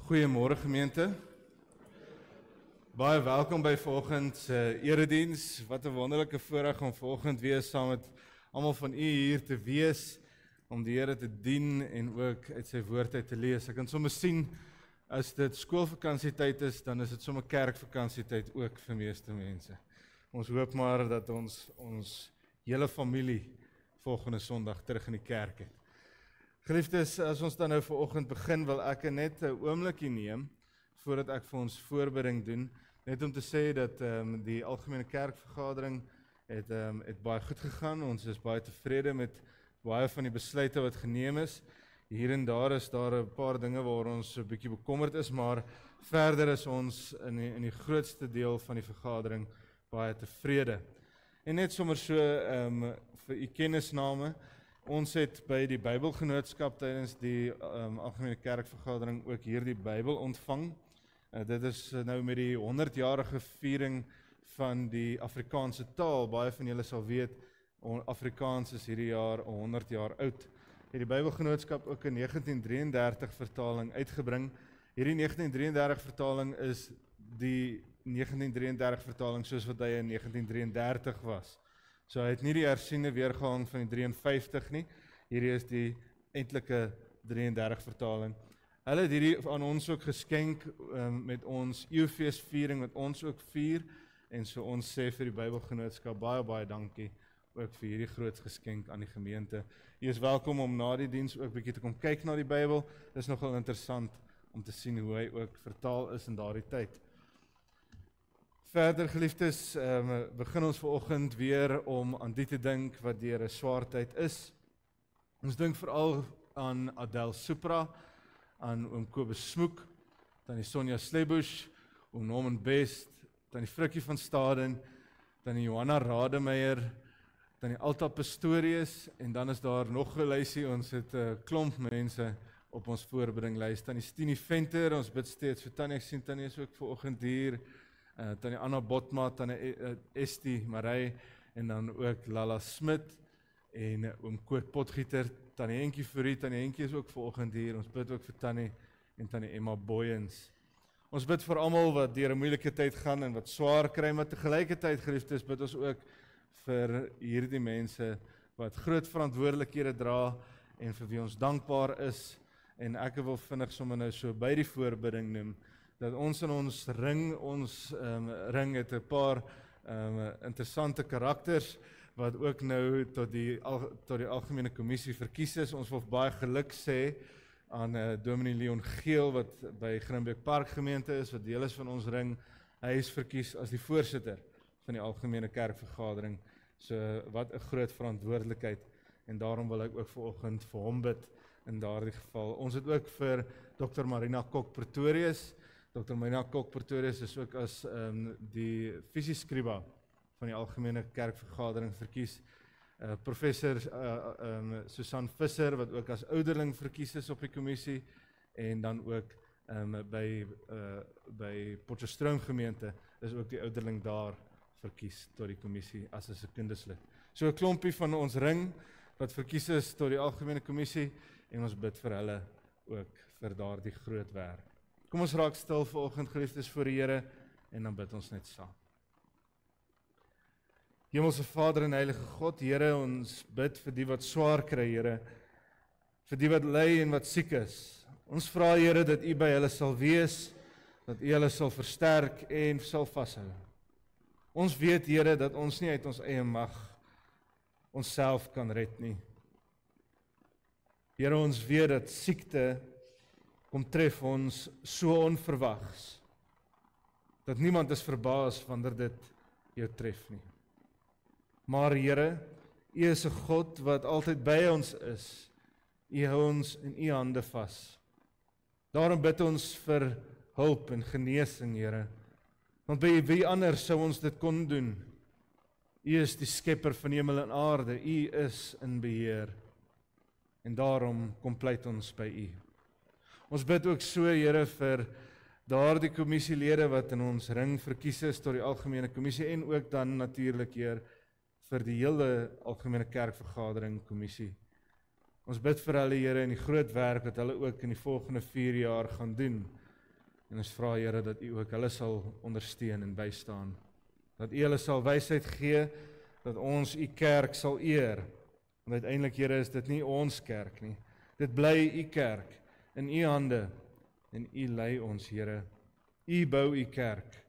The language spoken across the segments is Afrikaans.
Goeiemôre gemeente. Baie welkom by vanoggend se erediens. Wat 'n wonderlike voorreg om vanoggend weer saam met almal van u hier te wees, om die Here te dien en ook uit sy woord uit te lees. Ek kan sommer sien, as dit skoolvakansietyd is, dan is dit sommer kerkvakansietyd ook vir meeste mense. Ons hoop maar dat ons hele familie volgende Sondag terug in die kerk het. Geliefdes, as ons dan nou vanoggend begin, wil ek net 'n oombliekie neem voordat ek vir ons voorbereiding doen, net om te sê dat die algemene kerkvergadering het baie goed gegaan. Ons is baie tevrede met baie van die besluite wat geneem is. Hier en daar is daar 'n paar dinge waar ons 'n bietjie bekommerd is, maar verder is ons in die grootste deel van die vergadering baie tevrede. En net sommer so vir u kennisname, ons het by die Bybelgenootskap tydens die algemene kerkvergadering ook hierdie Bybel ontvang. Dit is nou met die 100-jarige viering van die Afrikaanse taal. Baie van julle sal weet, Afrikaans is hierdie jaar 100 jaar oud. Het die Bybelgenootskap ook 'n 1933 vertaling uitgebring. Hierdie 1933 vertaling is die 1933 vertaling soos wat hy in 1933 was. So hy het nie die hersiene weergawe van die 53 nie. Hierdie is die eintlike 33 vertaling. Hulle het hierdie aan ons ook geskenk met ons Eeufeesviering wat ons ook vier. En so ons sê vir die Bybelgenootskap baie dankie ook vir hierdie groot geskenk aan die gemeente. Jy is welkom om na die diens ook bietjie te kom kyk na die Bybel. Dit is nogal interessant om te sien hoe hy ook vertaal is in daardie tyd. Verder, geliefdes, begin ons vanoggend weer om aan die te dink wat deur 'n swaar tyd is. Ons dink veral aan Adel Supra, aan oom Kobus Smoek, tannie Sonja Slebush, oom Norman Best, tannie Frikkie van Staden, tannie Johanna Rademeier, tannie Alta Pastorius, en dan is daar nog 'n lysie. Ons het 'n klomp mense op ons voorbereidinglys. Tannie Stini Venter, ons bid steeds vir tannie. Ek sien tannie is ook vanoggend hier. Tannie Anna Botma, tannie Estie Marey, en dan ook Lala Smit, en oom Koot Potgieter, tannie Henkie Fourie. Tannie Henkie is ook vanoggend hier. Ons bid ook vir tannie en tannie Emma Boyens. Ons bid vir almal wat deur 'n moeilike tyd gaan en wat swaar kry, maar te gelykertyd, geliefdes, bid ons ook vir hierdie mense wat groot verantwoordelikhede dra en vir wie ons dankbaar is. En ek wil vinnig sommer nou so by die voorbidding noem, dat ons in ons ring het 'n paar interessante karakters wat ook nou tot die algemene kommissie verkies is. Ons wil baie geluk sê aan Dominee Leon Geel wat by Grimbeek Park gemeente is, wat deel is van ons ring. Hy is verkies as die voorsitter van die algemene kerkvergadering. So wat 'n groot verantwoordelikheid, en daarom wil ek ook vanoggend vir hom bid in daardie geval. Ons het ook vir Dr. Marina Kok Pretorius. Dr. Marina Kok Pretorius is ook as die fisieskriba van die algemene kerkvergadering verkies. Professor Susan Visser wat ook as ouderling verkies is op die kommissie, en dan ook by Potchefstroom gemeente is ook die ouderling daar verkies tot die kommissie as 'n sekundeslid. So 'n klompie van ons ring wat verkies is tot die algemene kommissie, en ons bid vir hulle ook vir daardie groot werk. Kom ons raak stil vanoggend, geliefdes, voor die Here, en dan bid ons net saam. Hemelse Vader en Heilige God, Here, ons bid vir die wat swaar kry, Here, vir die wat ly en wat siek is. Ons vra, Here, dat U by hulle sal wees, dat U hulle sal versterk en sal vashou. Ons weet, Here, dat ons nie uit ons eie mag onsself kan red nie. Here, ons weet dat siekte kom tref ons so onverwags, dat niemand is verbaas wanneer dit jou tref nie. Maar Here, U is 'n God wat altyd by ons is. U hou ons in U hande vas. Daarom bid ons vir hulp en genesing, Here. Want by wie anders sou ons dit kon doen? U is die skepper van hemel en aarde. U is in beheer. En daarom kom pleit ons by U. Ons bid ook so, Here, vir daardie kommissielede wat in ons ring verkies is tot die algemene kommissie, en ook dan natuurlik, Heer, vir die hele algemene kerkvergadering kommissie. Ons bid vir hulle, Here, in die groot werk wat hulle ook in die volgende 4 jaar gaan doen, En ons vra Here dat U ook hulle sal ondersteun en bystaan. Dat U hulle sal wysheid gee, dat ons U kerk sal eer. Want uiteindelik Here is dit nie ons kerk nie. Dit bly U kerk in U hande en U lei ons Here. U bou U kerk.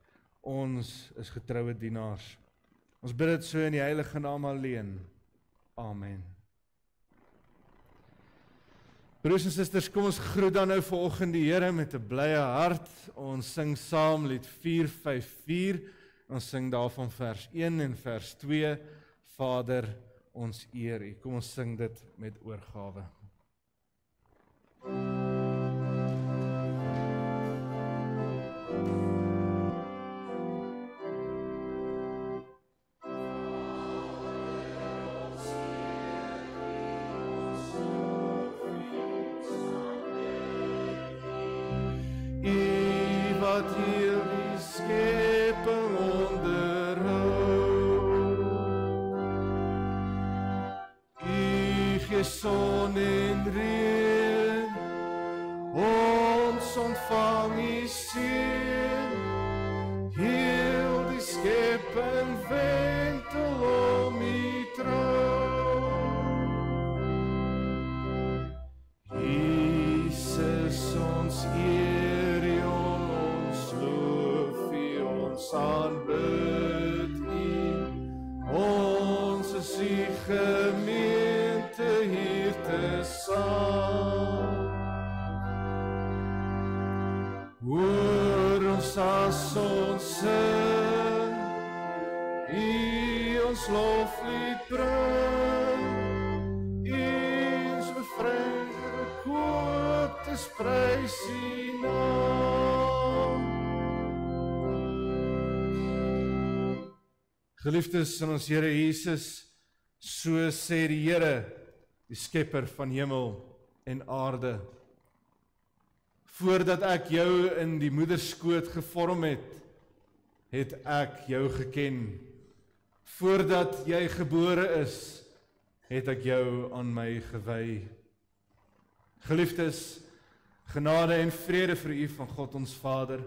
Ons is getroue dienaars. Ons bid dit so in die heilige naam alleen. Amen. Broers en susters, kom ons groet dan nou vanoggend die Here met 'n blye hart. Ons sing saam lied 454. Ons sing daarvan vers 1 en vers 2. Vader, ons eer U. Kom ons sing dit met oorgawe. Wat heel die skepping onderhou. U gee son en reën, ons ontvang U seën. Heel die skepping wentel om U trou. Jesus ons eer, aanbid U. Ons is U gemeente hier te saam. Hoor ons as ons sing, U ons loflied bring. Eens bevryder gekooptes prys U naam. Geliefdes in ons Here Jesus, so sê die Here, die skepper van hemel en aarde. Voordat ek jou in die moederskoot gevorm het, het ek jou geken. Voordat jy gebore is, het ek jou aan my gewy. Geliefdes, genade en vrede vir u van God ons Vader,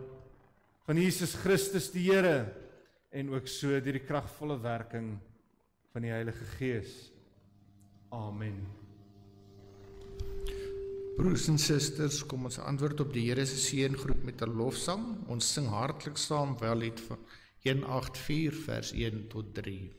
van Jesus Christus die Here, en ook so deur die kragvolle werking van die Heilige Gees. Amen. Broers en susters, kom ons antwoord op die Here se seëngroep met 'n lofsang. Ons sing hartlik saam wellied van 184 vers 1 tot 3.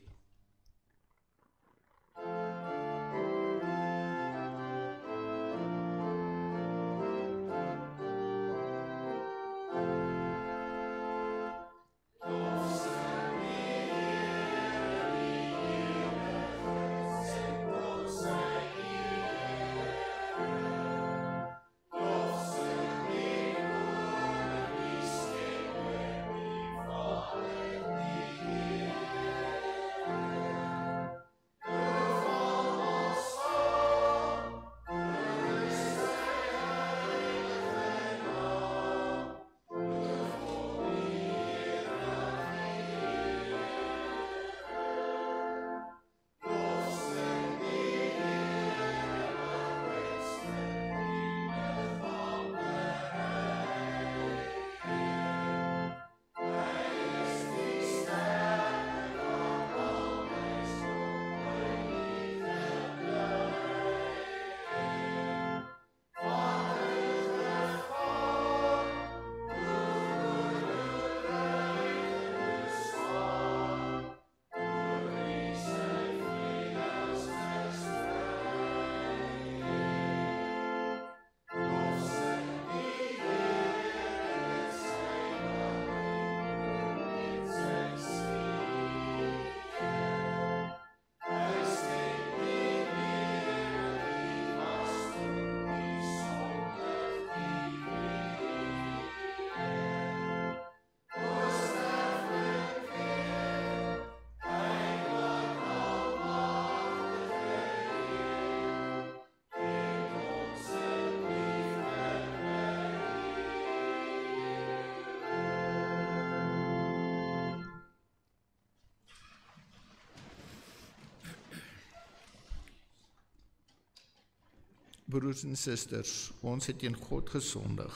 Broers en susters, ons het teen God gesondig.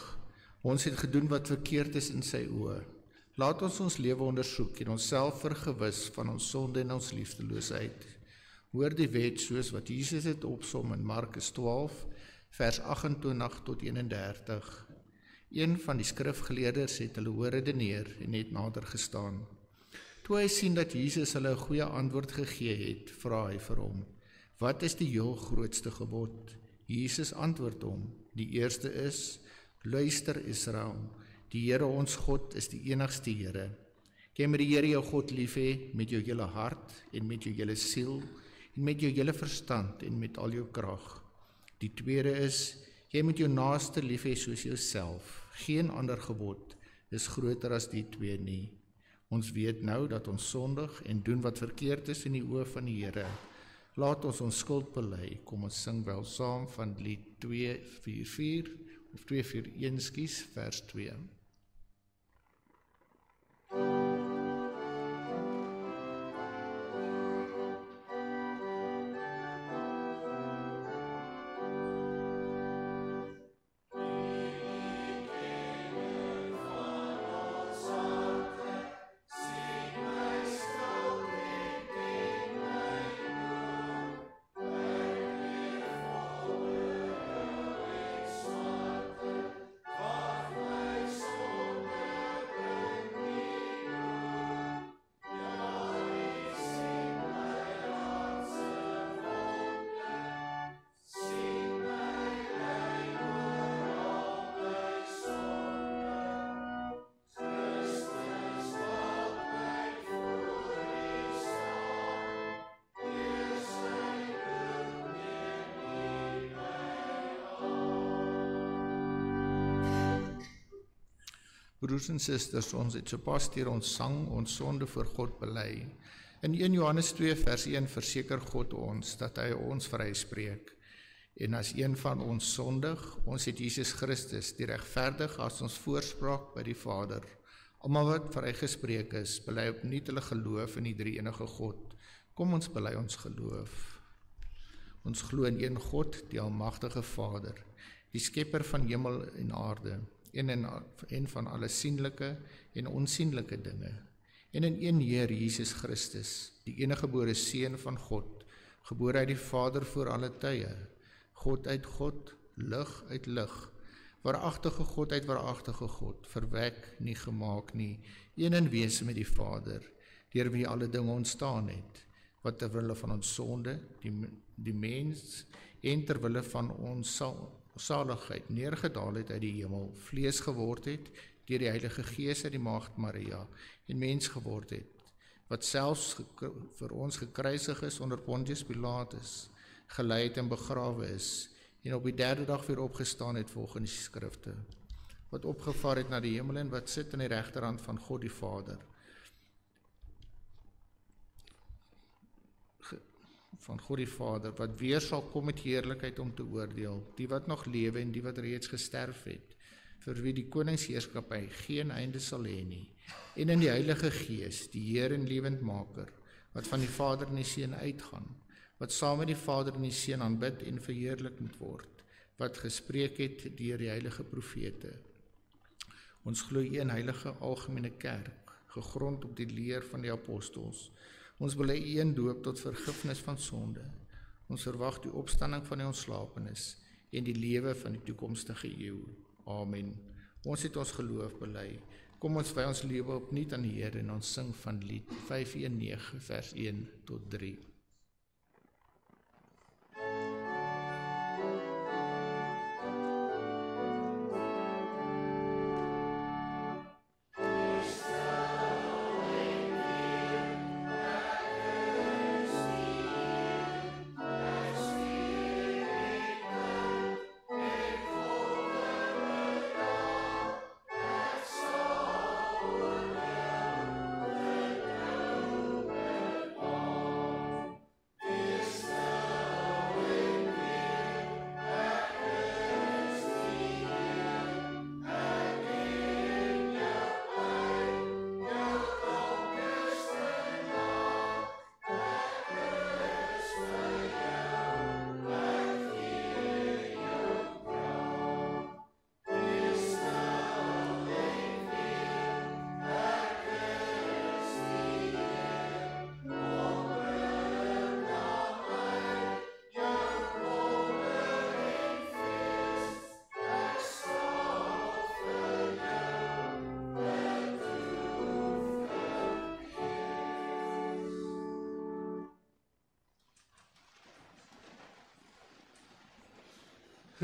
Ons het gedoen wat verkeerd is in sy oë. Laat ons ons lewe ondersoek en onsself vergewis van ons sonde en ons liefdeloosheid. Hoor die wet soos wat Jesus het opsom in Markus 12, vers 28 tot 31. Een van die skrifgeleerders het hulle hoor redeneer en het nader gestaan. Toe hy sien dat Jesus hulle 'n goeie antwoord gegee het, vra hy vir hom: Wat is die heel grootste gebod? Jesus antwoord hom: Die eerste is: Luister Israel, die Here ons God is die enigste Here. Jy moet die Here jou God lief hê met jou hele hart en met jou hele siel en met jou hele verstand en met al jou krag. Die tweede is: Jy moet jou naaste lief hê soos jouself. Geen ander gebod is groter as die twee nie. Ons weet nou dat ons sondig en doen wat verkeerd is in die oë van die Here. Laat ons ons skuld bely. Kom ons sing wel saam van lied 244 of 241 vers 2. Broers en susters, ons het sopas deur ons sang ons sonde voor God bely. In 1 Johannes 2 vers 1 verseker God ons dat hy ons vryspreek. En as een van ons sondig, ons het Jesus Christus, die regverdig as ons voorspraak by die Vader. Almal wat vrygespreek is, bely opnuut hulle geloof in die drie-enige God. Kom ons bely ons geloof. Ons glo in een God, die almagtige Vader, die skepper van hemel en aarde, en van alle sienlike en onsienlike dinge, en in een Heer Jesus Christus, die eniggebore Seun van God, gebore uit die Vader voor alle tye, God uit God, lig uit lig, waaragtige God uit waaragtige God, verwek, nie gemaak nie, een in wese met die Vader, deur wie alle dinge ontstaan het, wat ter wille van ons sonde, die mens, en ter wille van ons saligheid neergedaal het uit die hemel, vlees geword het, deur die Heilige Gees uit die Maagd Maria, en mens geword het, wat selfs vir ons gekruisig is onder Pontius Pilatus, gelei en begrawe is, en op die derde dag weer opgestaan het volgens die skrifte, wat opgevaar het na die hemel en wat sit aan die regterhand van God die Vader, wat weer sal kom met heerlikheid om te oordeel, die wat nog lewe en die wat reeds gesterf het, vir wie die koningsheerskappy geen einde sal hê nie, en in die Heilige Gees, die Heer en lewendmaker, wat van die Vader en die Seun uitgaan, wat saam met die Vader en die Seun aanbid en verheerlik moet word, wat gespreek het deur die heilige profete. Ons glo een heilige algemene kerk, gegrond op die leer van die apostels. Ons bely een doop tot vergifnis van sonde. Ons verwag die opstanding van die ontslapenis en die lewe van die toekomstige eeu. Amen. Ons het ons geloof bely. Kom ons wy ons lewe opnuut aan die Here en ons sing van lied 519 vers 1 tot 3.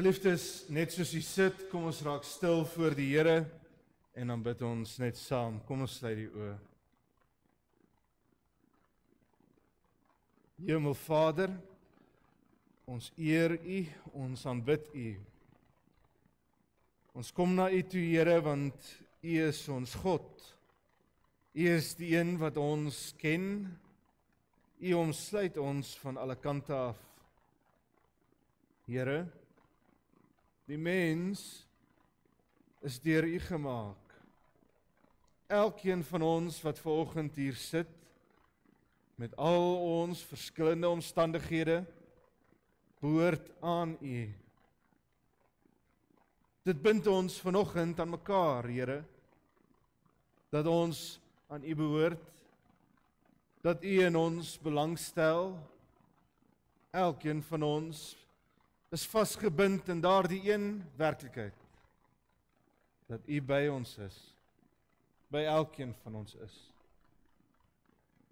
Geliefdes, net soos jy sit, kom ons raak stil voor die Here en dan bid ons net saam. Kom ons sluit die oë. Hemelvader, ons eer U, ons aanbid U. Ons kom na U toe, Here, want U is ons God. U is die een wat ons ken. U omsluit ons van alle kante af. Here, die mens is deur U gemaak. Elkeen van ons wat vanoggend hier sit, met al ons verskillende omstandighede, behoort aan U. Dit bind ons vanoggend aan mekaar, Here, dat ons aan U behoort, dat U in ons belangstel. Elkeen van ons is vasgebind in daardie een werklikheid, dat U by ons is, by elkeen van ons is.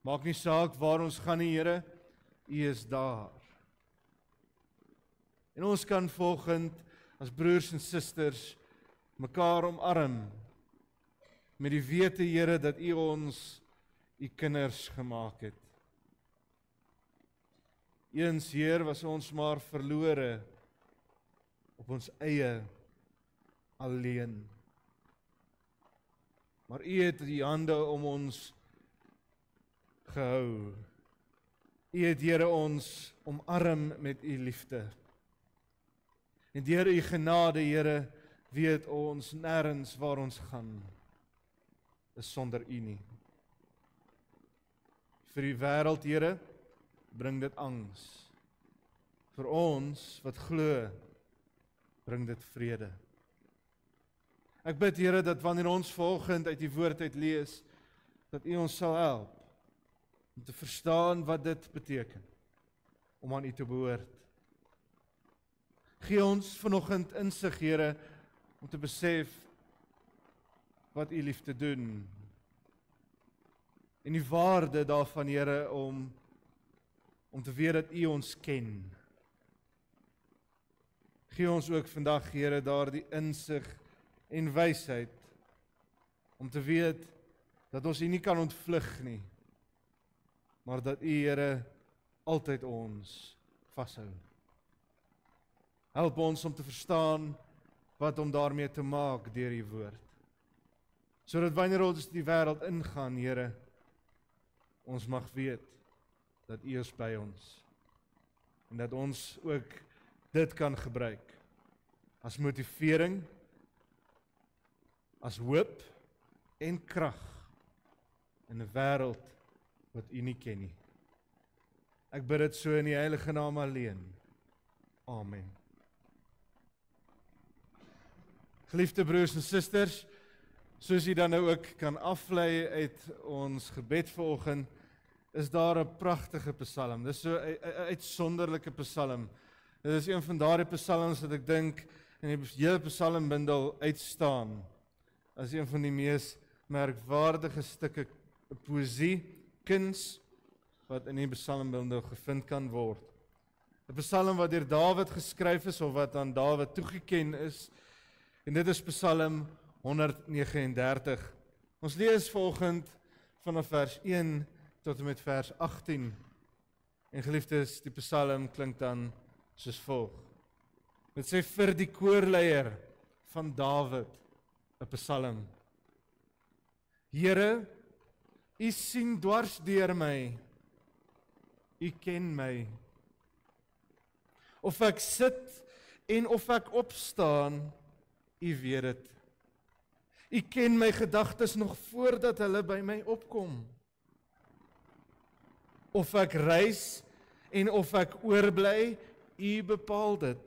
Maak nie saak waar ons gaan nie, Here, U is daar. En ons kan vanoggend as broers en susters mekaar omarm, met die wete, Here, dat U ons U kinders gemaak het. Eens, Heer, was ons maar verlore op ons eie alleen. Maar U het die hande om ons gehou. U het, Here, ons omarm met U liefde. En deur U genade, Here, weet ons nêrens waar ons gaan is sonder U nie. Vir die wêreld, Here, bring dit angs. Vir ons wat glo, bring dit vrede. Ek bid, Here, dat wanneer ons vanoggend uit die woord uit lees, dat U ons sal help om te verstaan wat dit beteken om aan U te behoort. Gee ons vanoggend insig, Here, om te besef wat U liefde doen en die waarde daarvan, Here, om te weet dat U ons ken. Gee ons ook vandag, Here, daardie insig en wysheid om te weet dat ons U nie kan ontvlug nie, maar dat U, Here, altyd ons vashou. Help ons om te verstaan wat om daarmee te maak deur U woord. Sodat wanneer ons die wêreld ingaan, Here, ons mag weet dat U is by ons en dat ons ook dit kan gebruik as motivering, as hoop en krag in 'n wêreld wat U nie ken nie. Ek bid dit so in die heilige naam alleen. Amen. Geliefde broers en susters, soos jy dan nou ook kan aflei uit ons gebed vanoggend, is daar 'n pragtige psalm. Dis so 'n uitsonderlike psalm. Dit is een van daardie psalms wat ek dink in die hele psalmbundel uitstaan as een van die mees merkwaardige stukke poësie, kuns wat in die psalmbundel gevind kan word. 'n Psalm wat deur Dawid geskryf is of wat aan Dawid toegeken is, en dit is Psalm 139. Ons lees vanoggend vanaf vers 1 tot en met vers 18. En geliefdes, die Psalm klink dan soos volg. Dit sê vir die koorleier van Dawid, 'n Psalm. Here, U sien dwars deur my, U ken my. Of ek sit en of ek opstaan, U weet dit. U ken my gedagtes nog voordat hulle by my opkom. Of ek reis en of ek oorbly, U bepaal dit.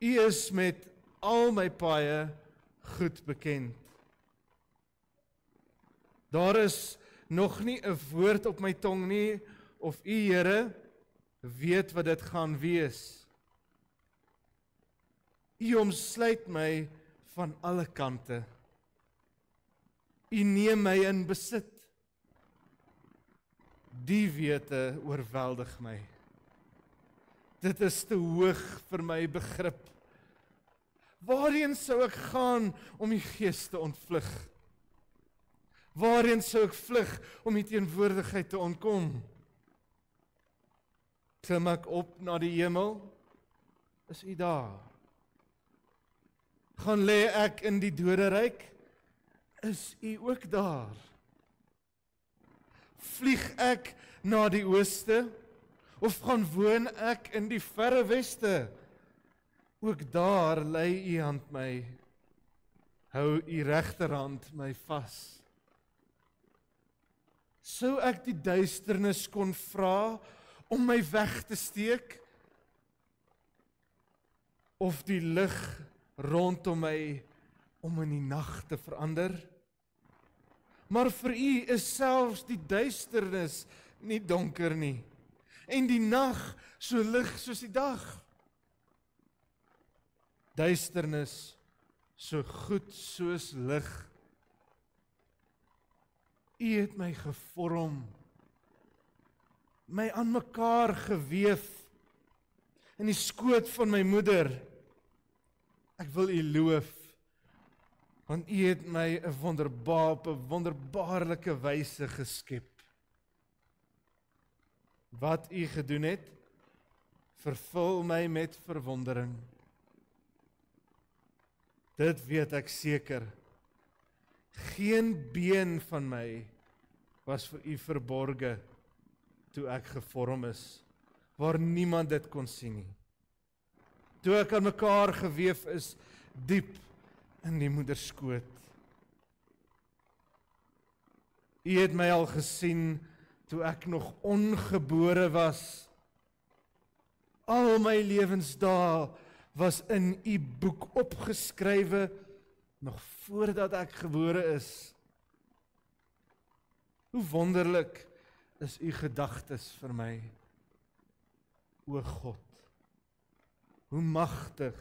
U is met al my paaie goed bekend. Daar is nog nie 'n woord op my tong nie, of U, Here, weet wat dit gaan wees. U omsluit my van alle kante. U neem my in besit. Die wete oorweldig my. Dit is te hoog vir my begrip. Waarheen sou ek gaan om die Gees te ontvlug? Waarheen sou ek vlug om die teenwoordigheid te ontkom? Klim ek op na die hemel? Is U daar? Gaan lê ek in die doderyk? Is U ook daar? Vlieg ek na die ooste? Of gaan woon ek in die verre weste? Ook daar lei U hand my, hou U regterhand my vas. Sou ek die duisternis kon vra om my weg te steek? Of die lig rondom my om in die nag te verander? Maar vir U is selfs die duisternis nie donker nie, en die nag so lig soos die dag. Duisternis so goed soos lig. U het my gevorm, my aan mekaar geweef in die skoot van my moeder. Ek wil U loof, want U het my op 'n wonderbaarlike wyse geskep. Wat U gedoen het, vervul my met verwondering. Dit weet ek seker. Geen been van my was vir U verborge toe ek gevorm is, waar niemand dit kon sien nie. Toe ek aan mekaar geweef is, diep in die moederskoot. U het my al gesien toe ek nog ongebore was. Al my lewensdae was in U boek opgeskrywe, nog voordat ek gebore is. Hoe wonderlik is U gedagtes vir my, o God. Hoe magtig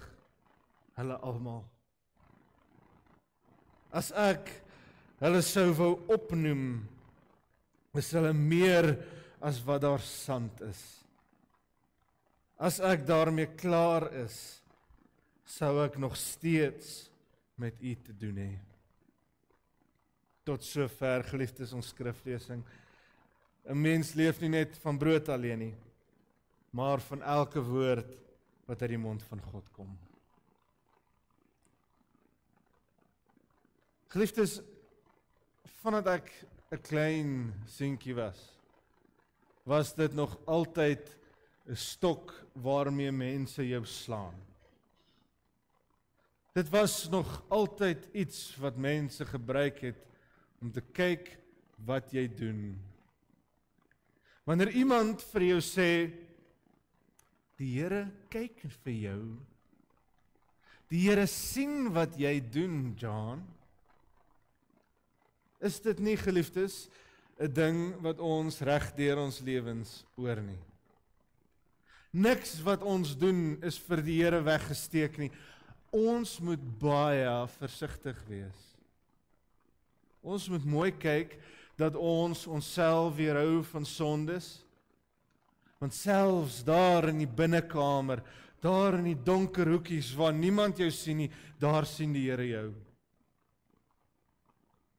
hulle almal. As ek hulle sou wou opnoem, is hulle meer as wat daar sand is. As ek daarmee klaar is, sou ek nog steeds met U te doen hê. Tot sover, geliefdes, ons skriflesing. 'n Mens leef nie net van brood alleen nie, maar van elke woord wat uit die mond van God kom. Geliefdes, vandat ek 'n klein seentjie was dit nog altyd 'n stok waarmee mense jou slaan. Dit was nog altyd iets wat mense gebruik het om te kyk wat jy doen. Wanneer iemand vir jou sê, die Here kyk vir jou, die Here sien wat jy doen, John, is dit nie, geliefdes, 'n ding wat ons reg deur ons lewens oor nie. Niks wat ons doen is vir die Here weggesteek nie. Ons moet baie versigtig wees. Ons moet mooi kyk dat ons onsself weerhou van sondes. Want selfs daar in die binnekamer, daar in die donker hoekies waar niemand jou sien nie, daar sien die Here jou.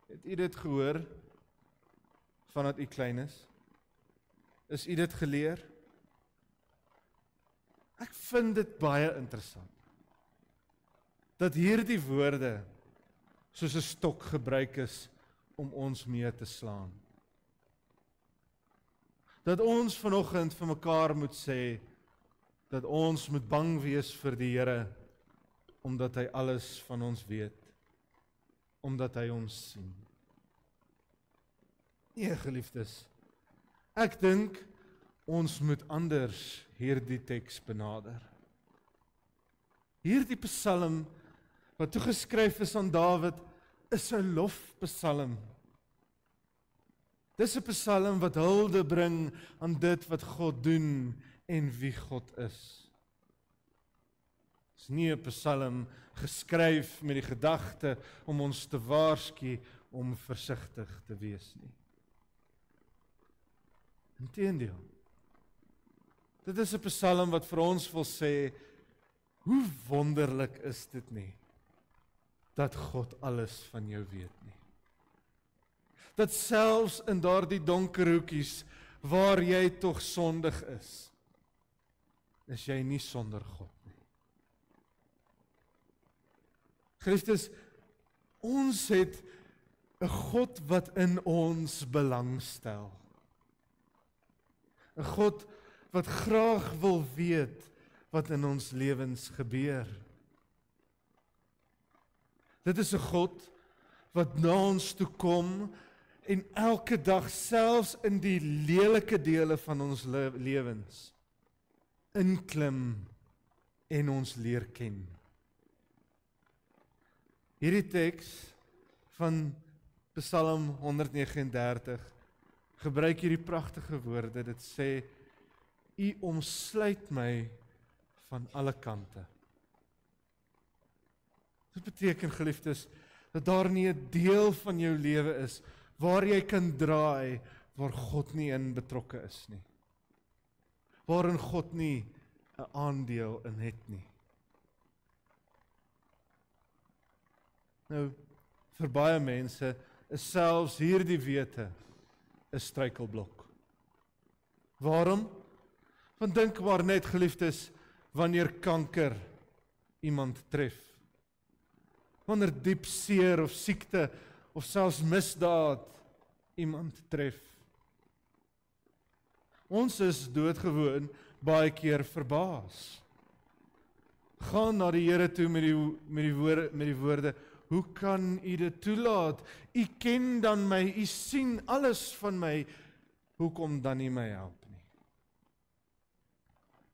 Het u dit gehoor vandat u klein is? Is u dit geleer? Ek vind dit baie interessant dat hierdie woorde soos 'n stok gebruik is om ons mee te slaan. Dat ons vanoggend vir mekaar moet sê dat ons moet bang wees vir die Here omdat hy alles van ons weet, omdat hy ons sien. Nee, geliefdes, ek dink ons moet anders hierdie teks benader. Hierdie psalm wat toegeskryf is aan Dawid is 'n lofpsalm. Dis 'n psalm wat hulde bring aan dit wat God doen en wie God is. Dis nie 'n psalm geskryf met die gedagte om ons te waarsku om versigtig te wees nie. Inteendeel, Dit is 'n Psalm wat vir ons wil sê, hoe wonderlik is dit nie, dat God alles van jou weet nie. Dat selfs in daardie donker hoekies, waar jy tog sondig is jy nie sonder God nie. Christus, ons het 'n God wat in ons belangstel. 'n God wat graag wil weet wat in ons lewens gebeur. Dit is 'n God wat na ons toe kom en elke dag, selfs in die lelike dele van ons lewens, inklim en ons leer ken. Hierdie teks van Psalm 139 gebruik hierdie pragtige woorde. Dit sê, U omsluit my van alle kante. Dit beteken, geliefdes, dat daar nie 'n deel van jou lewe is waar jy kan draai waar God nie in betrokke is nie. Waarin God nie 'n aandeel in het nie. Nou, vir baie mense is selfs hierdie wete 'n struikelblok. Waarom? Want dink maar net, geliefdes, wanneer kanker iemand tref. Wanneer diep seer of siekte of selfs misdaad iemand tref. Ons is doodgewoon baie keer verbaas. Gaan na die Here toe met die woorde, hoe kan U dit toelaat? U ken dan my, U sien alles van my, hoekom dan nie my help nie?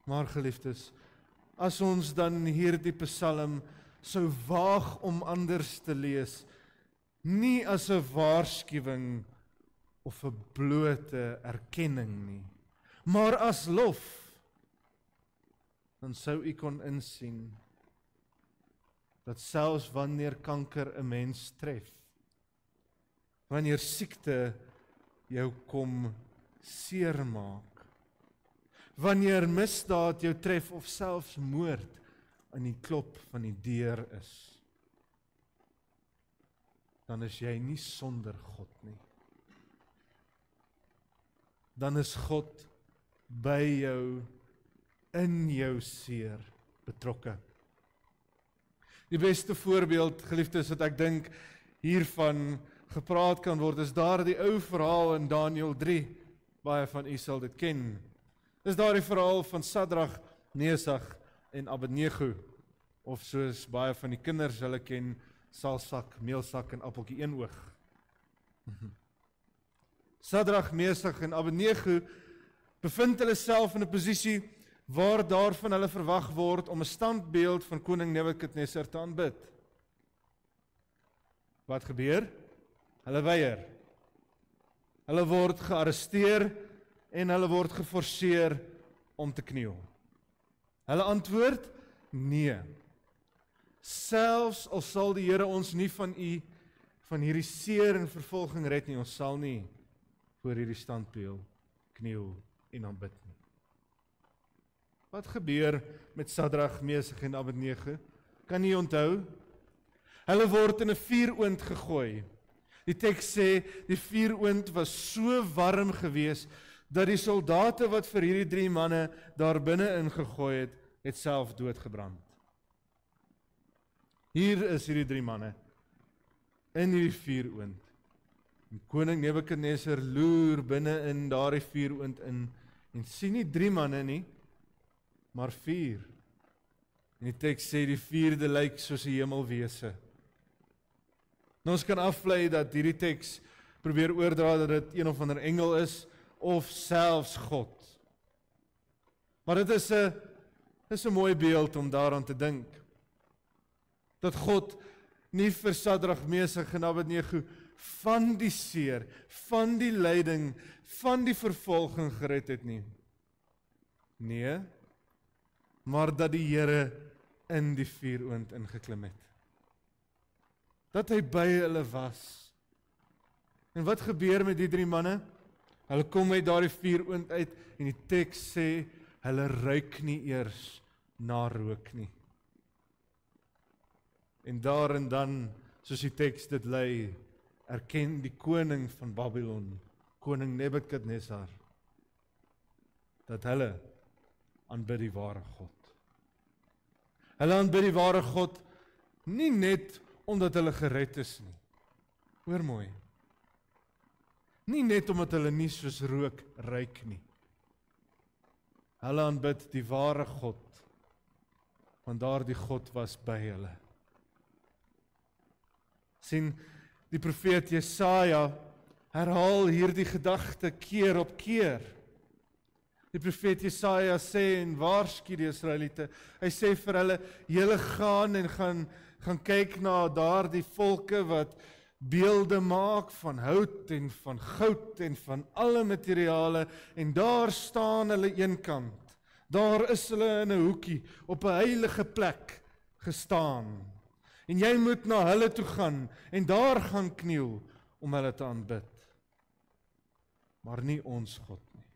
Maar geliefdes, as ons dan hierdie Psalm sou waag om anders te lees, nie as 'n waarskuwing of 'n blote erkenning nie, maar as lof, dan sou U kon insien dat selfs wanneer kanker 'n mens tref, wanneer siekte jou kom seermaak, wanneer misdaad jou tref of selfs moord aan die klop van die deur is, dan is jy nie sonder God nie. Dan is God by jou, in jou seer betrokke. Die beste voorbeeld, geliefdes, wat ek dink hiervan gepraat kan word, is daardie ou verhaal in Daniël 3. Baie van u sal dit ken. Dis daardie verhaal van Sadrag, Mesach en Abednego, of soos baie van die kinders hulle ken, Salsak, Meelsak en Appeltjie Eenoog. Sadrag, Mesach en Abednego bevind hulle self in 'n posisie waar daarvan hulle verwag word om 'n standbeeld van koning Nebukadnesar te aanbid. Wat gebeur? Hulle weier. Hulle word gearresteer en hulle word geforseer om te kniel. Hulle antwoord: nee. Selfs al sal die Here ons nie van hierdie seer en vervolging red nie, ons sal nie voor hierdie standbeeld kniel en aanbid nie. Wat gebeur met Sadrag, Mesach en Abednego? Kan jy onthou? Hulle word in 'n vuuroond gegooi. Die teks sê, die vuuroond was so warm gewees, dat die soldate wat vir hierdie 3 manne daar binne ingegooi het, het self doodgebrand. Hier is hierdie 3 manne, in hierdie vuuroond. En koning Nebukadnesar loer binne in daardie vuuroond in, en sien nie 3 manne nie, maar 4. En die teks sê die 4de lyk soos 'n hemelwese. Nou ons kan aflei dat hierdie teks probeer oordra dat dit een of ander engel is, of selfs God. Maar dit is 'n mooi beeld om daaraan te dink. Dat God nie vir Sadrag, Mesach en Abednego van die seer, van die lyding, van die vervolging gered het nie. Nee, maar dat die Here in die vuuroond ingeklim het. Dat hy by hulle was. En wat gebeur met die 3 manne? Hulle kom uit daardie vuuroond uit en die teks sê, hulle ruik nie eers na rook nie. En daar en dan, soos die teks dit lei, erken die koning van Babylon, koning Nebukadnezar, dat hulle aanbid die ware God. Hulle aanbid die ware God nie net omdat hulle gered is nie. Hoor mooi. Nie net omdat hulle nie soos rook ruik nie. Hulle aanbid die ware God, want daardie God was by hulle. Sien, die profeet Jesaja herhaal hierdie gedagte keer op keer. Die profeet Jesaja sê en waarsku die Israeliete, hy sê vir hulle, julle gaan en gaan kyk na daardie volke wat beelde maak van hout en van goud en van alle materiale, en daar staan hulle eenkant. Daar is hulle in 'n hoekie op 'n heilige plek gestaan. En jy moet na hulle toe gaan en daar gaan kniel om hulle te aanbid. Maar nie ons God nie.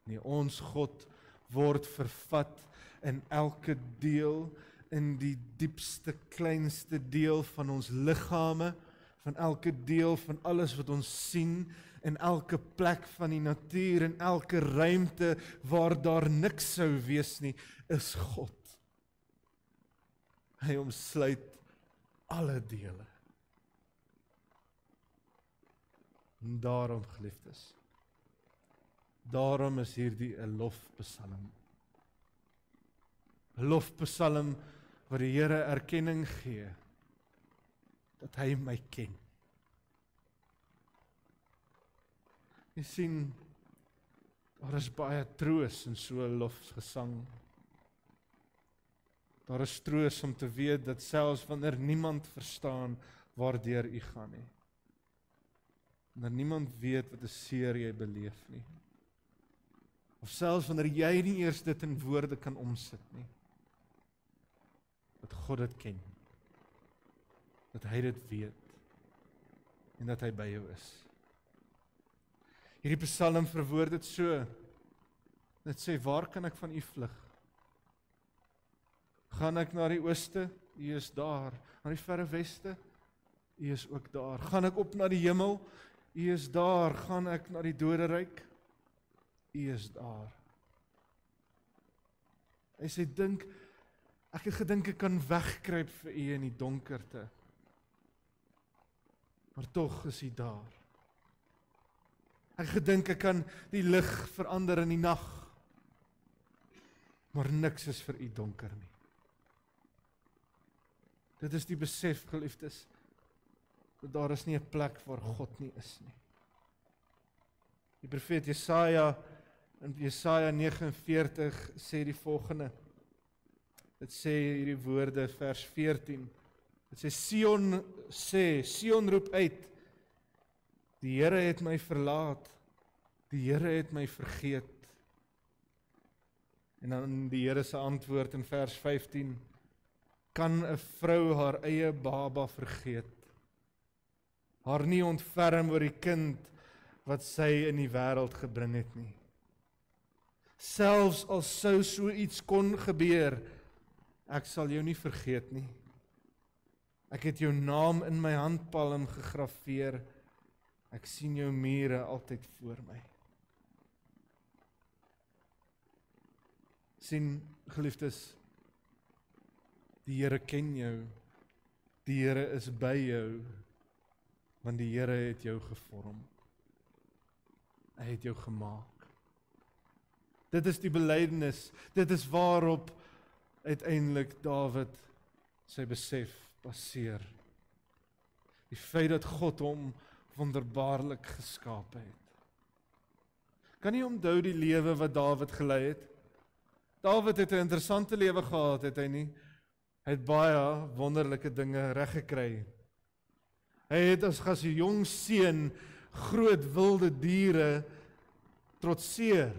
Nee, ons God word vervat in elke deel, in die diepste, kleinste deel van ons liggame, van elke deel van alles wat ons sien, in elke plek van die natuur, in elke ruimte waar daar niks sou wees nie, is God. Hy omsluit alle dele. En daarom, geliefdes, daarom is hierdie 'n lofpsalm. 'n Lofpsalm waar die Here erkenning gee dat hy my ken. Jy sien, daar is baie troos in so 'n lofgesang. Daar is troos om te weet dat selfs wanneer niemand verstaan waardeur u gaan nie, wanneer niemand weet wat 'n seer jy beleef nie, of selfs wanneer jy nie eers dit in woorde kan omsit nie, dat God dit ken, dat hy dit weet, en dat hy by jou is. Hierdie psalm verwoord dit so, dit sê, waar kan ek van u vlug? Gaan ek na die ooste? U is daar. Na die verre weste? U is ook daar. Gaan ek op na die hemel? U is daar. Gaan ek na die doderyk? U is daar. Hy sê, ek het gedink ek kan wegkruip vir u in die donkerte. Maar tog is u daar. Ek het gedink ek kan die lig verander in die nag. Maar niks is vir u donker nie. Dit is die besef, geliefdes, dat daar is nie 'n plek waar God nie is nie. Die profeet Jesaja, in Jesaja 49, sê die volgende. Dit sê hierdie woorde, vers 14. Dit sê, Sion roep uit, die Here het my verlaat, die Here het my vergeet. En dan die Here se antwoord in vers 15, kan 'n vrou haar eie baba vergeet, haar nie ontferm oor die kind wat sy in die wêreld gebring het nie. Selfs al sou so iets kon gebeur, ek sal jou nie vergeet nie. Ek het jou naam in my handpalm gegraveer, ek sien jou mure altyd voor my. Sien, geliefdes, die Here ken jou, die Here is by jou, want die Here het jou gevorm. Hy het jou gemaak. Dit is die belydenis, dit is waarop uiteindelik Dawid sy besef baseer. Die feit dat God hom wonderbaarlik geskaap het. Kan jy onthou die lewe wat Dawid gelei het? Dawid het 'n interessante lewe gehad, het hy nie? Hy het baie wonderlike dinge reggekry. Hy het as 'n jong seun groot wilde diere trotseer.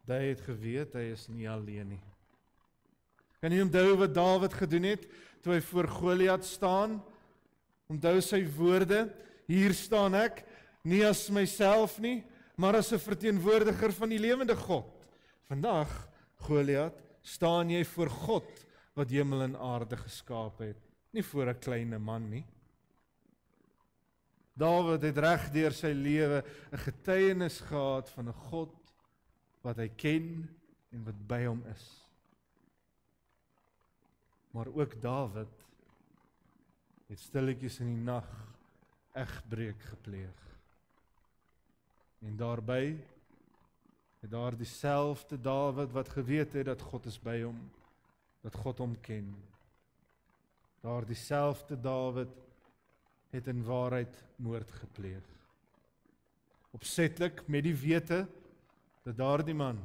Hy het geweet hy is nie alleen nie. Kan jy onthou wat Dawid gedoen het toe hy voor Goliat staan? Onthou sy woorde, hier staan ek, nie as myself nie, maar as 'n verteenwoordiger van die lewende God. Vandag, Goliat, staan jy voor God wat hemel en aarde geskaap het, nie voor 'n klein man nie. Dawid het reg deur sy lewe 'n getuienis gehad van 'n God wat hy ken en wat by hom is. Maar ook Dawid het stilletjies in die nag egbreek gepleeg. En daarbij het daar dieselfde Dawid wat geweet het dat God is by hom, dat God hom ken. Daar dieselfde Dawid het in waarheid moord gepleeg. Opsetlik met die wete dat daardie man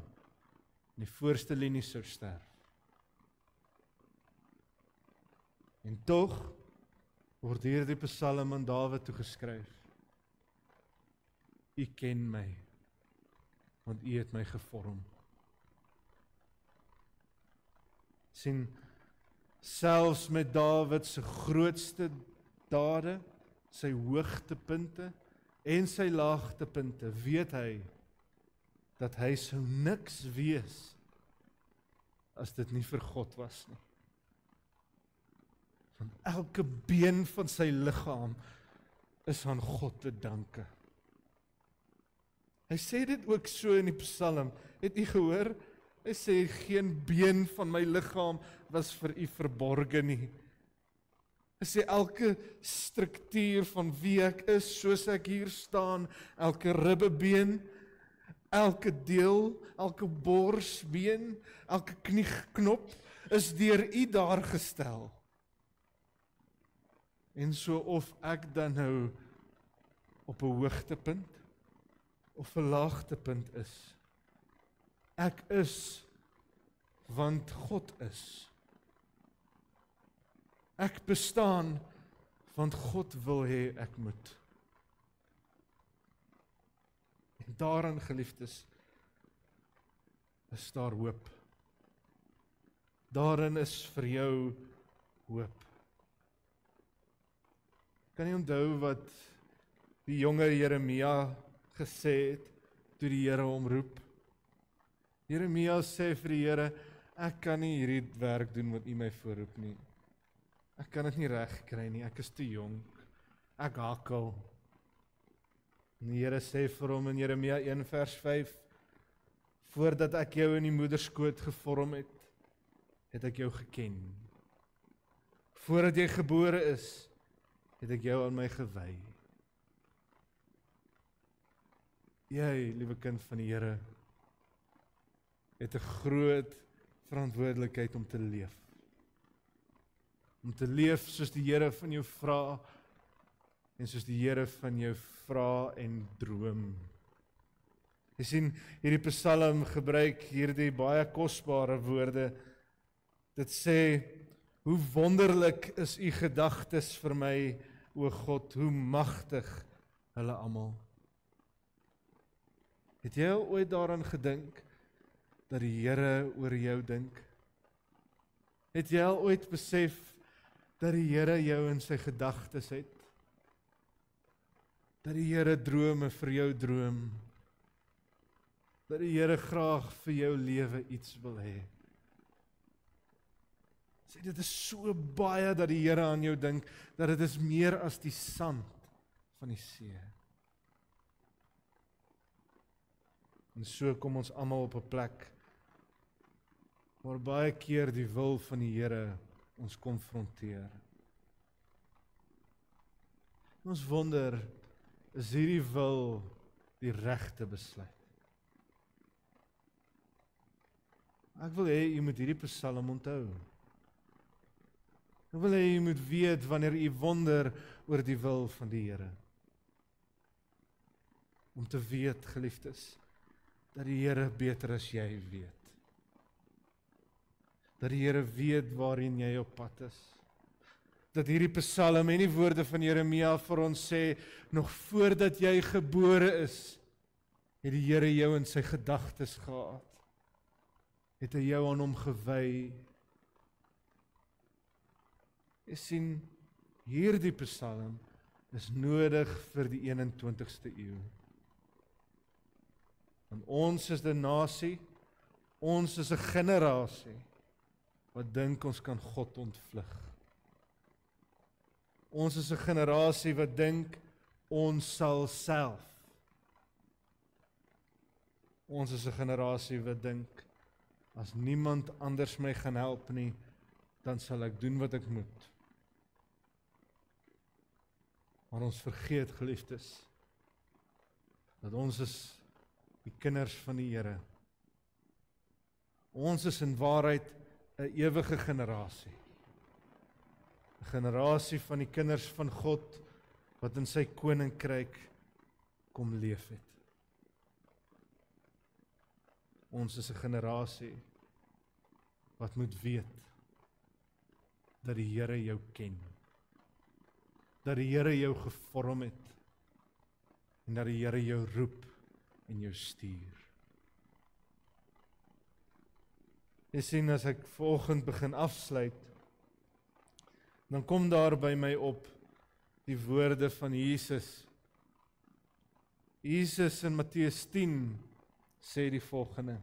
in die voorste linie sou sterf. En tog word hierdie Psalm aan Dawid toegeskryf. U ken my, want u het my gevorm. Sien, selfs met Dawid se grootste dade, sy hoogtepunte en sy laagtepunte, weet hy dat hy sou niks wees as dit nie vir God was nie. Want elke been van sy liggaam is aan God te danke. Hy sê dit ook so in die Psalm. Het u gehoor? Hy sê geen been van my liggaam was vir u verborge nie. Hy sê elke struktuur van wie ek is, soos ek hier staan, elke ribbebeen, elke deel, elke borsbeen, elke knieknop is deur u daar gestel. En so of ek dan nou op 'n hoogtepunt of 'n laagtepunt is. Ek is want God is. Ek bestaan want God wil hê ek moet. En daarin, geliefdes, is daar hoop. Daarin is vir jou hoop. Kan jy onthou wat die jonge Jeremia gesê het toe die Here hom roep? Jeremia sê vir die Here, ek kan nie hierdie werk doen wat u my voorroep nie. Ek kan dit nie reg kry nie, ek is te jonk. Ek hakkel. En die Here sê vir hom in Jeremia 1 vers 5, voordat ek jou in die moederskoot gevorm het, het ek jou geken. Voordat jy gebore is, het ek jou aan my gewy. Jy, liewe kind van die Here, het 'n groot verantwoordelikheid om te leef. Om te leef soos die Here van jou vra, en soos die Here van jou vra en droom. Jy sien, hierdie Psalm gebruik hierdie baie kosbare woorde. Dit sê, hoe wonderlik is u gedagtes vir my, o God, hoe magtig hulle almal. Het jy al ooit daaraan gedink dat die Here oor jou dink? Het jy al ooit besef dat die Here jou in sy gedagtes het? Dat die Here drome vir jou droom? Dat die Here graag vir jou lewe iets wil hê? Sê, dit is so baie dat die Here aan jou dink, dat dit is meer as die sand van die see. En so kom ons almal op 'n plek waar baie keer die wil van die Here ons konfronteer. Ons wonder, is hierdie wil die regte besluit? Ek wil hê jy moet hierdie Psalm onthou. Ek wil hê jy moet weet wanneer jy wonder oor die wil van die Here. Om te weet, geliefdes, dat die Here beter as jy weet. Dat die Here weet waarin jy op pad is. Dat hierdie Psalm en die woorde van Jeremia vir ons sê, nog voordat jy gebore is, het die Here jou in sy gedagtes gehad. Het hy jou aan hom gewy. Jy sien, hierdie Psalm is nodig vir die 21ste eeu. Want ons is 'n nasie, ons is 'n generasie wat dink ons kan God ontvlug. Ons is 'n generasie wat dink ons sal self. Ons is 'n generasie wat dink as niemand anders my gaan help nie, dan sal ek doen wat ek moet. Maar ons vergeet, geliefdes, dat ons is die kinders van die Here. Ons is in waarheid 'n ewige generasie. 'n Generasie van die kinders van God wat in sy koninkryk kom leef het. Ons is 'n generasie wat moet weet dat die Here jou ken. Dat die Here jou gevorm het en dat die Here jou roep en jou stuur. Jy sien, as ek vanoggend begin afsluit, dan kom daar by my op die woorde van Jesus. Jesus in Matteus 10 sê die volgende.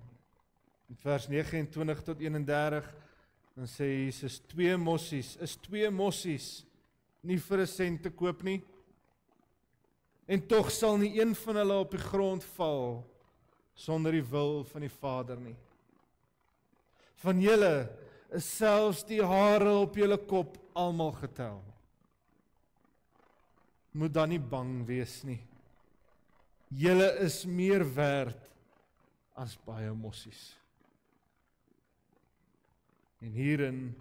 In vers 29 tot 31, dan sê Jesus, 2 mossies nie vir 'n sent te koop nie, en tog sal nie een van hulle op die grond val, sonder die wil van die Vader nie. Van julle is selfs die hare op julle kop almal getel. Moet dan nie bang wees nie. Julle is meer werd as baie mossies. En hierin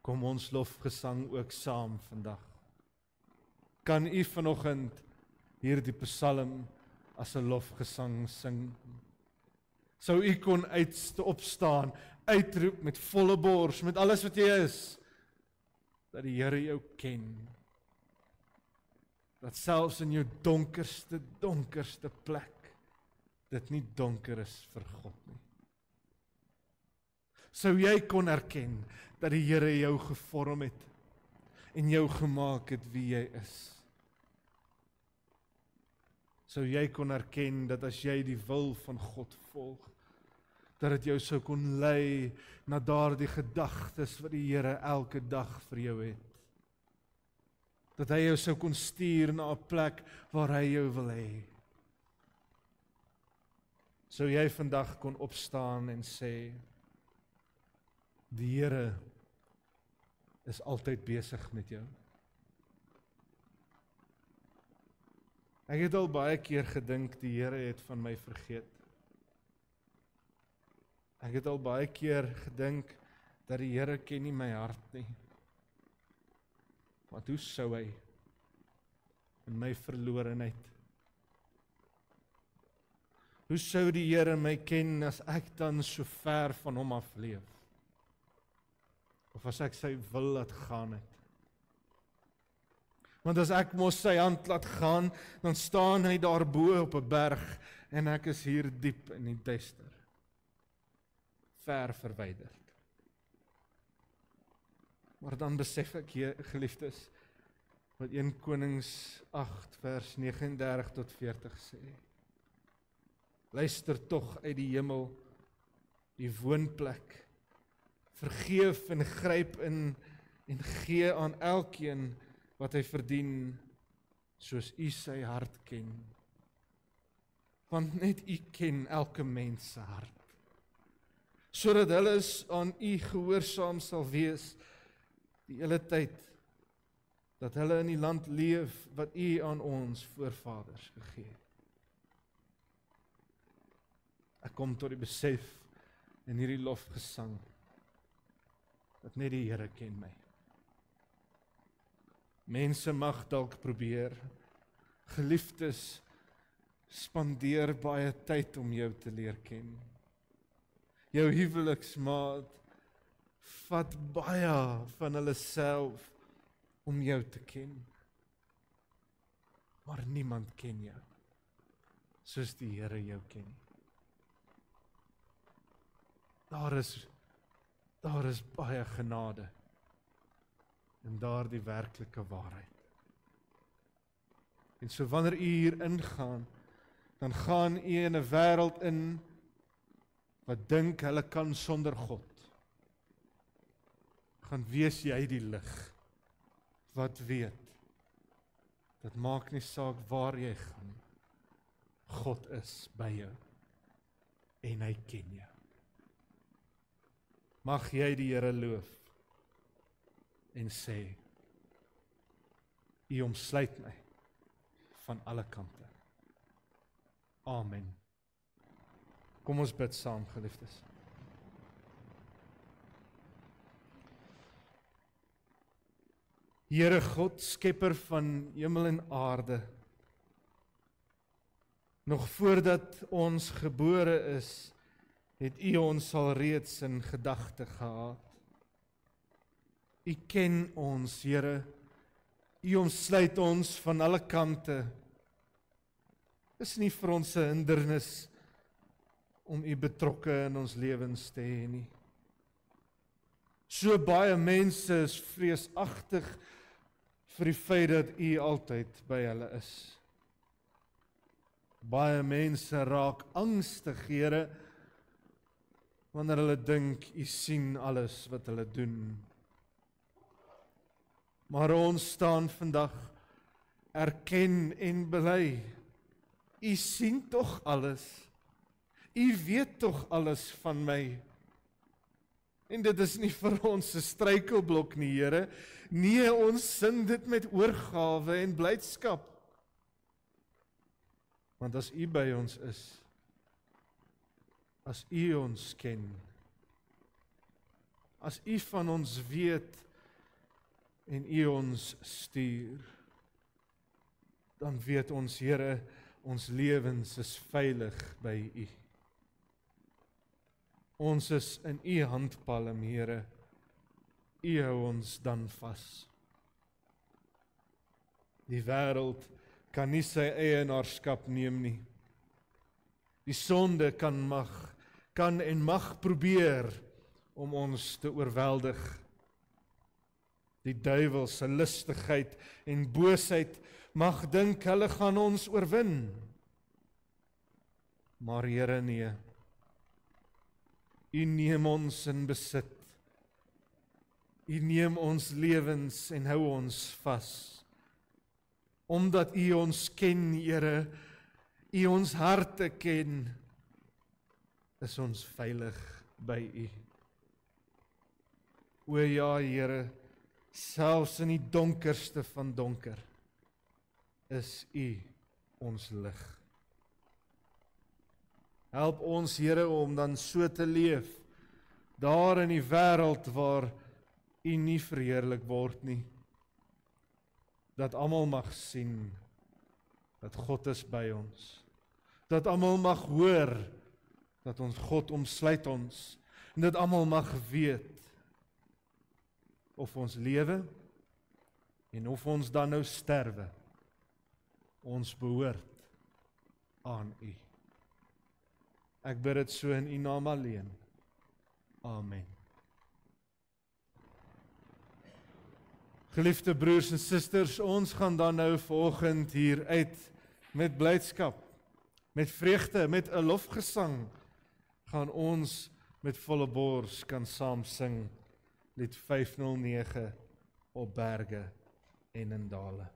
kom ons lofgesang ook saam vandag. Kan u vanoggend hierdie psalm as 'n lofgesang sing? Sou u kon opstaan, uitroep met volle bors, met alles wat jy is, dat die Here jou ken. Dat selfs in jou donkerste plek, dit nie donker is vir God nie. Sou jy kon erken dat die Here jou gevorm het en jou gemaak het wie jy is? Sou jy kon erken dat as jy die wil van God volg, dat dit jou sou kon lei na daardie gedagtes wat die Here elke dag vir jou het? Dat hy jou sou kon stuur na 'n plek waar hy jou wil hê? Sou jy vandag kon opstaan en sê, die Here is altyd besig met jou? Ek het al baie keer gedink die Here het van my vergeet. Ek het al baie keer gedink dat die Here ken nie my hart nie. Maar hoe sou hy in my verlorenheid? Hoe sou die Here my ken as ek dan so ver van hom af leef? Of as ek sy wil laat gaan het? Want as ek mos sy hand laat gaan, dan staan hy daar bo op 'n berg en ek is hier diep in die duister. Ver verwyderd. Maar dan besef ek, geliefdes, wat 1 Konings 8 vers 39 tot 40 sê. Luister tog uit die hemel, die woonplek. Vergeef en gryp in en gee aan elkeen wat hy verdien, soos u sy hart ken. Want net u ken elke mens se hart. Sodat hulle aan u gehoorsaam sal wees die hele tyd, dat hulle in die land leef wat u aan ons voorvaders gegee het. Ek kom tot die besef in hierdie lofgesang, dat net die Here ken my. Mense mag dalk probeer, geliefdes spandeer baie tyd om jou te leer ken. Jou huweliksmaat vat baie van hulle self om jou te ken. Maar niemand ken jou soos die Here jou ken. Daar is baie genade in daardie werklike waarheid. En so wanneer u hier ingaan dan gaan u in 'n wêreld in wat dink hulle kan sonder God. Gaan wees jy die lig wat weet. Dit maak nie saak waar jy gaan. God is by jou en hy ken jou. Mag jy die Here loof en sê, U omsluit my van alle kante. Amen. Kom ons bid saam, geliefdes. Here God, skepper van hemel en aarde, nog voordat ons gebore is, het U ons al reeds in gedagte gehad. U ken ons, Here. U omsluit ons van alle kante. Is nie vir ons 'n hindernis om U betrokke in ons lewens te hê nie. So baie mense is vreesagtig vir die feit dat U altyd by hulle is. Baie mense raak angstig, Here, wanneer hulle dink U sien alles wat hulle doen. Maar ons staan vandag erken en bely, U sien tog alles. U weet tog alles van my. En dit is nie vir ons 'n struikelblok nie, Here. Nee, ons sing dit met oorgawe en blydskap. Want as U by ons is, as U ons ken, as U van ons weet en U ons stuur, dan weet ons, Here, ons lewens is veilig by U. Ons is in U handpalm, Here. U hou ons dan vas. Die wêreld kan nie sy eienaarskap neem nie. Die sonde kan en mag probeer om ons te oorweldig. Die duiwel se listigheid en boosheid mag dink hulle gaan ons oorwin. Maar Here, nee. U neem ons in besit. U neem ons lewens en hou ons vas. Omdat U ons ken, Here, U ons harte ken, is ons veilig by U. O ja, Here, selfs in die donkerste van donker, is U ons lig. Help ons, Here, om dan so te leef, daar in die wêreld waar U nie verheerlik word nie. Dat almal mag sien, dat God is by ons. Dat almal mag hoor, dat ons God omsluit ons. En dat almal mag weet, of ons lewe, en of ons dan nou sterwe, ons behoort aan U. Ek bid dit so in U naam alleen. Amen. Geliefde broers en susters, ons gaan dan nou vanoggend hier uit met blydskap, met vreugde, met 'n lofgesang, gaan ons met volle bors kan saam sing, lied 509, op berge en in dale.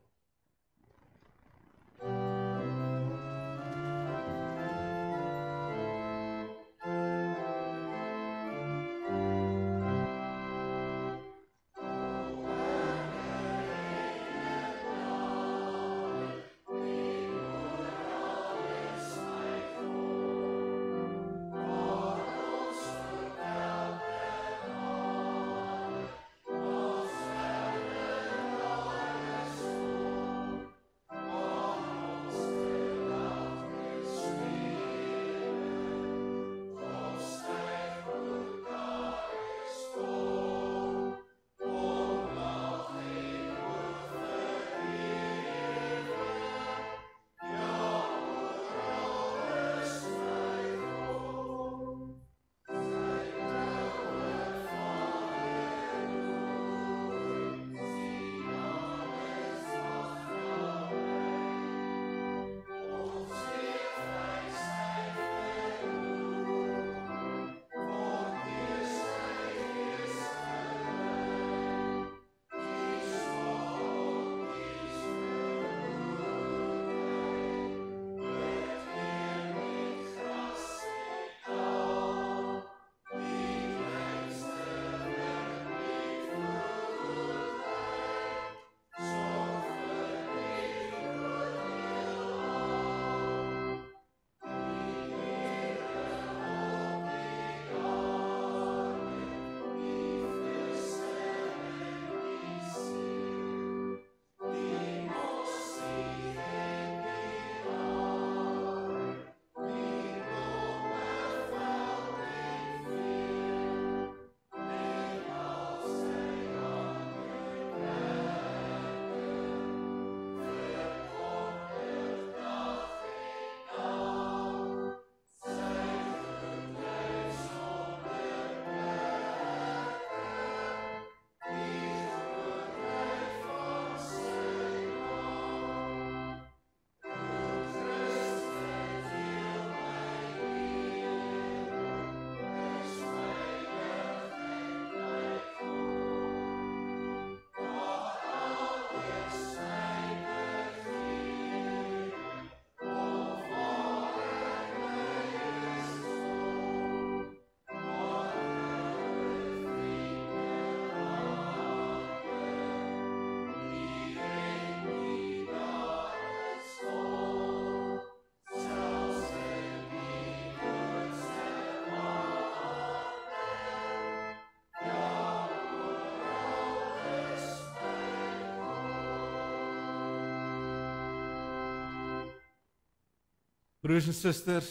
Broers en susters,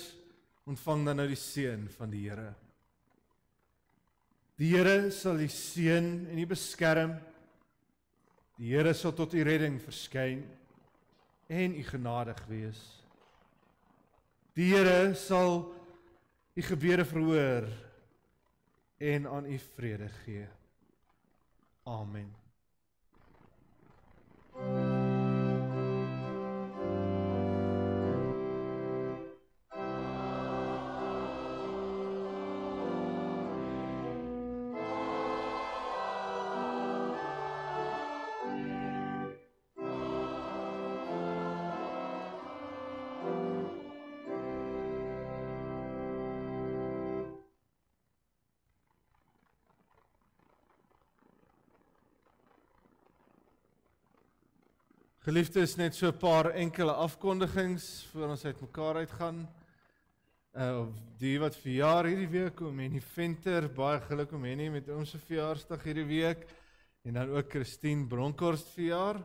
ontvang dan nou die seën van die Here. Die Here sal u seën en u beskerm. Die Here sal tot u redding verskyn en u genadig wees. Die Here sal u gebede verhoor en aan u vrede gee. Amen. Geliefdes, net so 'n paar enkele afkondigings voor ons uit mekaar uitgaan. Die wat verjaar hierdie week, oom Henny Venter, baie geluk oom Henny met ons verjaarsdag hierdie week. En dan ook Christine Bronkhorst verjaar.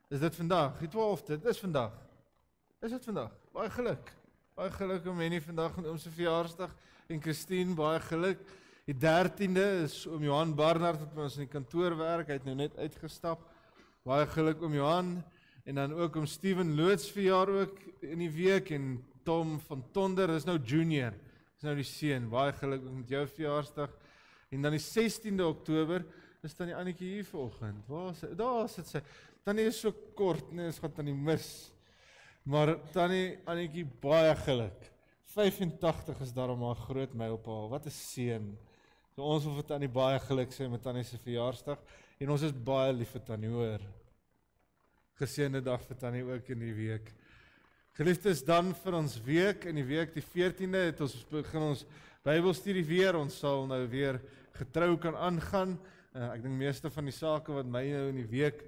Is dit vandag? Die 12de, dit is vandag. Is dit vandag? Baie geluk. Baie geluk oom Henny vandag met ons verjaarsdag. En Christine, baie geluk. Die 13de is oom Johan Barnard wat by ons in die kantoor werk. Hy het nou net uitgestap. Baie geluk oom Johan. En dan ook om Steven Loods verjaar ook in die week en Tom van Tonder, dis nou junior, dis nou die seun, baie geluk met jou verjaarsdag. En dan die 16de Oktober, is Tannie Annetjie hier vanoggend, waar is sy? Daar sit sy, Tannie is so kort, nee, is gaan Tannie mis. Maar Tannie Annetjie, baie geluk, 85 is daarom maar 'n groot mylpaal, wat 'n seun. So ons wil vir Tannie baie geluk sê met Tannie se verjaarsdag, en ons is baie lief vir Tannie hoor. Geseënde dag vir Tannie ook in die week. Geliefdes, dan vir ons week, in die week die 14de, het ons begin ons Bybelstudie weer, ons sal nou weer getrou kan aangaan. Ek dink meeste van die sake wat my nou in die week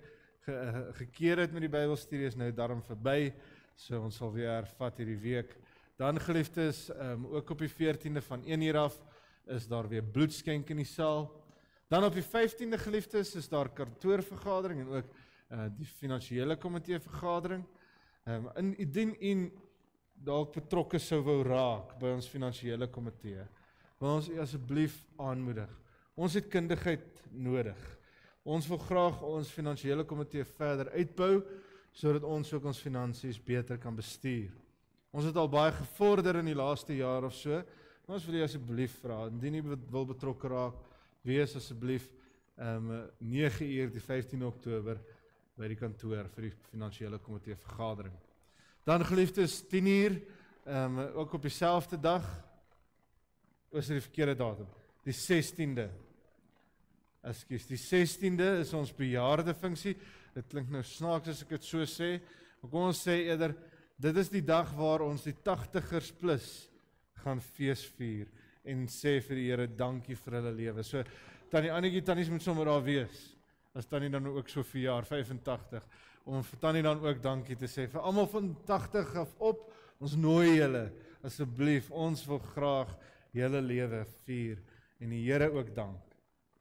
gekeer het met die Bybelstudie is nou daarom verby, so ons sal weer hervat hierdie week. Dan geliefdes, ook op die 14de van 1 uur af, is daar weer bloedskenk in die saal. Dan op die 15de geliefdes, is daar kantoorvergadering en ook die finansiële komitee vergadering. Indien u dalk betrokke sou wou raak by ons finansiële komitee, wil ons u asseblief aanmoedig. Ons het kundigheid nodig. Ons wil graag ons finansiële komitee verder uitbou, sodat ons ook ons finansies beter kan bestuur. Ons het al baie gevorder in die laaste jaar of so, maar ons wil u asseblief vra, indien u wil betrokke raak, wees asseblief 9 uur die 15 Oktober, by die kantoor vir die finansiële komitee vergadering. Dan geliefdes 10 uur, ook op dieselfde dag, is die verkeerde datum, die 16de. Ekskuus, die 16de is ons bejaarde funksie. Dit klink nou snaaks as ek dit so sê, maar kom ons sê eerder, dit is die dag waar ons die 80ers plus gaan feesvier en sê vir die Here dankie vir hulle lewe. So Tannie Annetjie, tannies moet sommer daar wees. As Tannie dan ook so verjaar, 85, om vir Tannie dan ook dankie te sê, vir almal van 80 af op, ons nooi julle, asseblief, ons wil graag julle lewe vier, en die Here ook dank,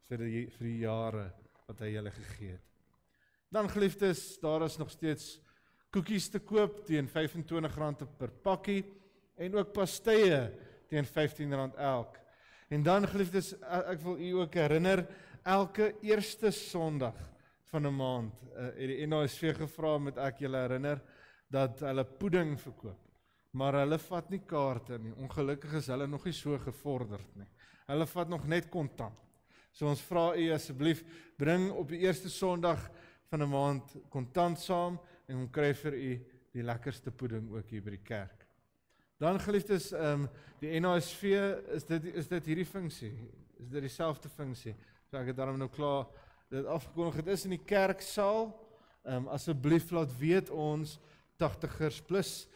vir die jare wat hy julle gegee het. Dan geliefdes, daar is nog steeds koekies te koop, teen R25 per pakkie, en ook pastye, teen R15 elk. En dan geliefdes, ek wil u ook herinner, elke eerste Sondag van 'n maand, het die NASV gevra, moet ek julle herinner, dat hulle pudding verkoop. Maar hulle vat nie kaarte nie, ongelukkig is hulle nog nie so gevorderd nie. Hulle vat nog net kontant. So ons vra u asseblief, bring op die eerste Sondag van 'n maand kontant saam, en ons kry vir u die lekkerste pudding ook hier by die kerk. Dan geliefdes, die NASV, is dit hierdie funksie? Is dit dieselfde funksie? So ek het daarom nou klaar dit afgekondig, het is in die kerksaal, asseblief laat weet ons 80ers plus,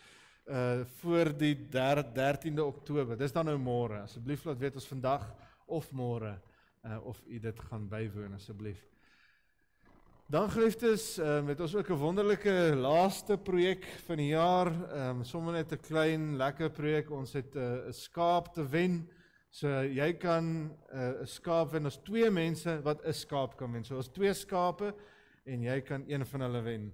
voor die 13de Oktober, dis dan nou môre, asseblief laat weet ons vandag of môre, of u dit gaan bywoon asseblief. Dan geliefdes, het ons ook 'n wonderlike laaste projek van die jaar, sommer net 'n klein lekker projek, ons het 'n skaap te wen. So jy kan 'n skaap wen, ons 2 mense wat 'n skaap kan wen. So ons 2 skape en jy kan een van hulle wen.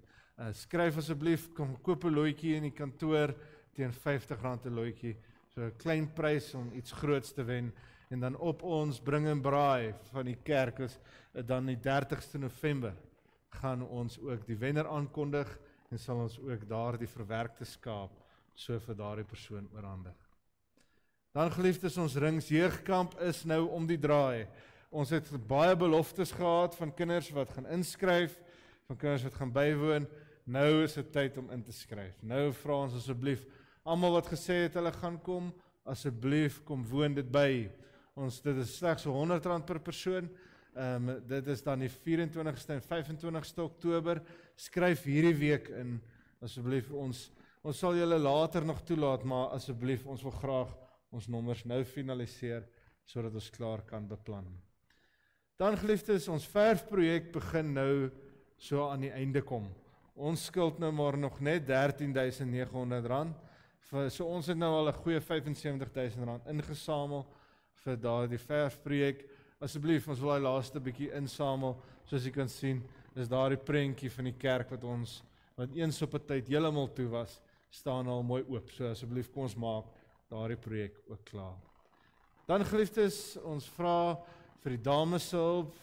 Skryf asseblief, kom koop 'n loetjie in die kantoor teen R50 'n loetjie. So 'n klein prys om iets groots te wen. En dan op ons bring en braai van die kerk is dan die 30ste November gaan ons ook die wenner aankondig en sal ons ook daar die verwerkte skaap so vir daardie persoon oorhandig. Dan geliefdes, ons Rings Jeugkamp is nou om die draai. Ons het baie beloftes gehad van kinders wat gaan inskryf, van kinders wat gaan bywoon. Nou is dit tyd om in te skryf. Nou vra ons asseblief, almal wat gesê het hulle gaan kom, asseblief kom woon dit by. Dit is slegs R100 per persoon. Dit is dan die 24ste en 25ste Oktober. Skryf hierdie week in, asseblief. Ons sal julle later nog toelaat, maar asseblief, ons wil graag ons nommers nou finaliseer, sodat ons klaar kan beplan. Dan geliefdes, ons verfprojek begin nou so aan die einde kom. Ons skuld nou maar nog net R13.900. So ons het nou al 'n goeie R75.000 ingesamel vir daardie verfprojek. Asseblief, ons wil daai laaste bietjie insamel. Soos jy kan sien, is daardie prentjie van die kerk wat eens op 'n tyd heeltemal toe was, staan al mooi oop. So asseblief, kom ons maak daardie projek ook klaar. Dan geliefdes, ons vra vir die dames hulp,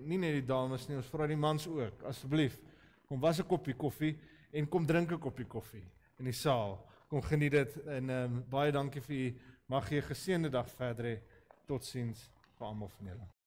nie net die dames nie, ons vra die mans ook. Asseblief, kom was 'n koppie koffie en kom drink 'n koppie koffie in die saal. Kom geniet dit en baie dankie vir u. Mag jy 'n geseënde dag verder hê. Totsiens vir almal van julle.